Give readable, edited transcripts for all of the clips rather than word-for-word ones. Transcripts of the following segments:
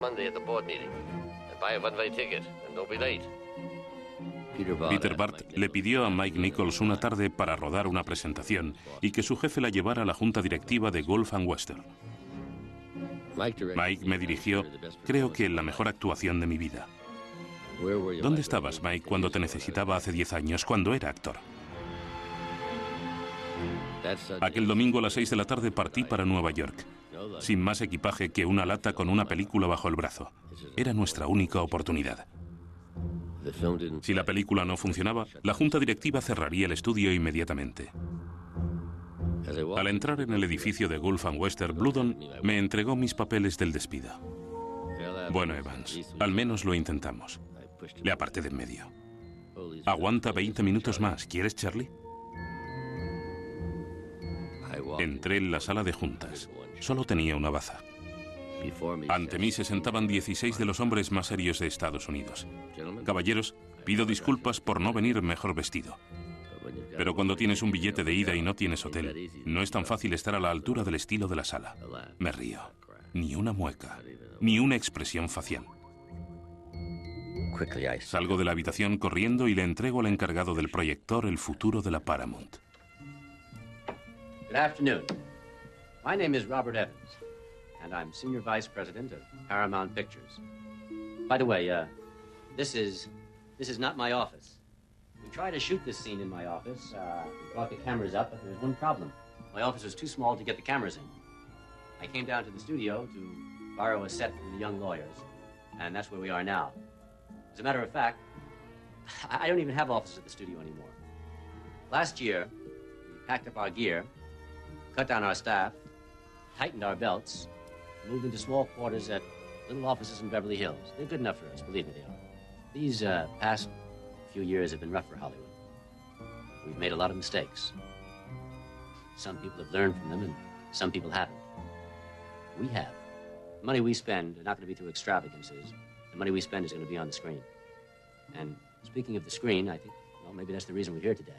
Monday at the board meeting and buy a one-way ticket and don't be late. Peter Bart le pidió a Mike Nichols una tarde para rodar una presentación y que su jefe la llevara a la junta directiva de Gulf and Western. Mike me dirigió, creo que la mejor actuación de mi vida. ¿Dónde estabas, Mike, cuando te necesitaba hace 10 años, cuando era actor? Aquel domingo a las 6 de la tarde partí para Nueva York, sin más equipaje que una lata con una película bajo el brazo. Era nuestra única oportunidad. Si la película no funcionaba, la junta directiva cerraría el estudio inmediatamente. Al entrar en el edificio de Gulf and Western, Bluddon me entregó mis papeles del despido. Bueno, Evans, al menos lo intentamos. Le aparté de en medio. Aguanta 20 minutos más. ¿Quieres, Charlie? Entré en la sala de juntas. Solo tenía una baza. Ante mí se sentaban 16 de los hombres más serios de Estados Unidos. Caballeros, pido disculpas por no venir mejor vestido. Pero cuando tienes un billete de ida y no tienes hotel, no es tan fácil estar a la altura del estilo de la sala. Me río. Ni una mueca, ni una expresión facial. Salgo de la habitación corriendo y le entrego al encargado del proyector el futuro de la Paramount. Good afternoon. My name is Robert Evans, and I'm Senior Vice President of Paramount Pictures. By the way, this is not my office. We tried to shoot this scene in my office. We brought the cameras up, but there was one problem. My office was too small to get the cameras in. I came down to the studio to borrow a set from the young lawyers, and that's where we are now. As a matter of fact, I don't even have offices at the studio anymore. Last year, we packed up our gear, cut down our staff, tightened our belts, moved into small quarters at little offices in Beverly Hills. They're good enough for us, believe me they are. These past few years have been rough for Hollywood. We've made a lot of mistakes. Some people have learned from them, and some people haven't. We have. The money we spend are not going to be through extravagances. The money we spend is going to be on the screen. And speaking of the screen, I think, well, maybe that's the reason we're here today.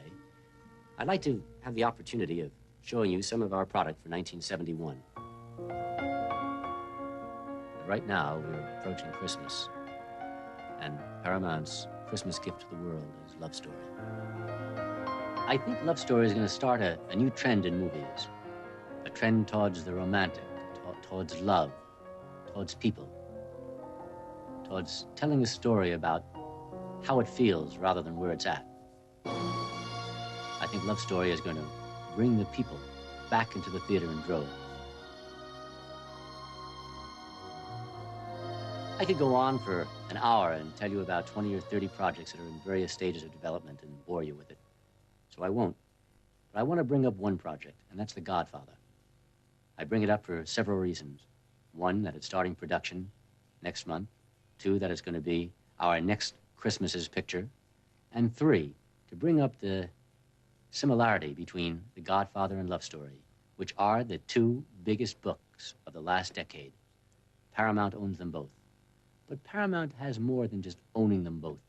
I'd like to have the opportunity of showing you some of our product for 1971. But right now, we're approaching Christmas, and Paramount's Christmas gift to the world is Love Story. I think Love Story is going to start a new trend in movies, a trend towards the romantic, towards love, towards people, towards telling a story about how it feels rather than where it's at. I think Love Story is going to bring the people back into the theater in droves. I could go on for an hour and tell you about 20 or 30 projects that are in various stages of development and bore you with it. So I won't. But I want to bring up one project, and that's The Godfather. I bring it up for several reasons. One, that it's starting production next month. Two, that it's going to be our next Christmas's picture. And three, to bring up the similarity between The Godfather and Love Story, which are the two biggest books of the last decade. Paramount owns them both. But Paramount has more than just owning them both.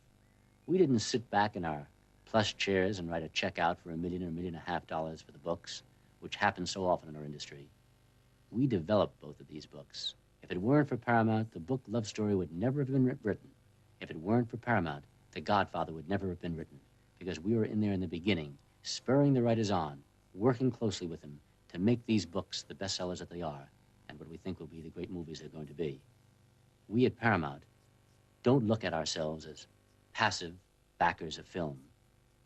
We didn't sit back in our plush chairs and write a check out for $1 million or $1.5 million for the books, which happens so often in our industry. We developed both of these books. If it weren't for Paramount, the book Love Story would never have been written. If it weren't for Paramount, The Godfather would never have been written, because we were in there in the beginning, spurring the writers on, working closely with them to make these books the bestsellers that they are, and what we think will be the great movies they're going to be. We at Paramount don't look at ourselves as passive backers of film.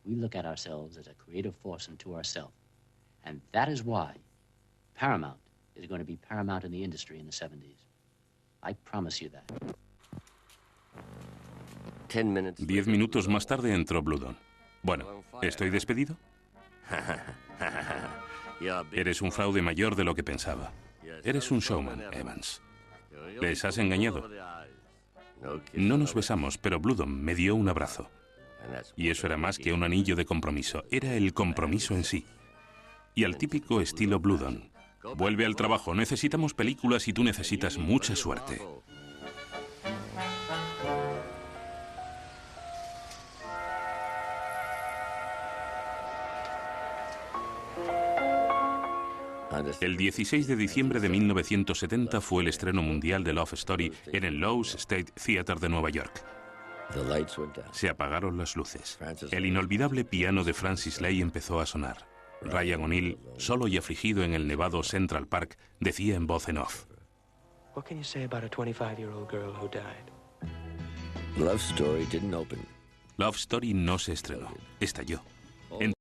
We look at ourselves as a creative force unto ourselves. And that is why Paramount is going to be paramount in the industry in the 70s. I promise you that. 10 minutos más tarde entró Bluddon. Bueno, ¿estoy despedido? Eres un fraude mayor de lo que pensaba. Eres un showman, Evans. Les has engañado. No nos besamos, pero Bluddon me dio un abrazo. Y eso era más que un anillo de compromiso. Era el compromiso en sí. Y al típico estilo Bluddon. Vuelve al trabajo. Necesitamos películas y tú necesitas mucha suerte. El 16 de diciembre de 1970 fue el estreno mundial de Love Story en el Loew's State Theater de Nueva York. Se apagaron las luces. El inolvidable piano de Francis Lai empezó a sonar. Ryan O'Neal, solo y afligido en el nevado Central Park, decía en voz en off: What can you say about a 25-year-old girl who died? Love Story no se estrenó, estalló.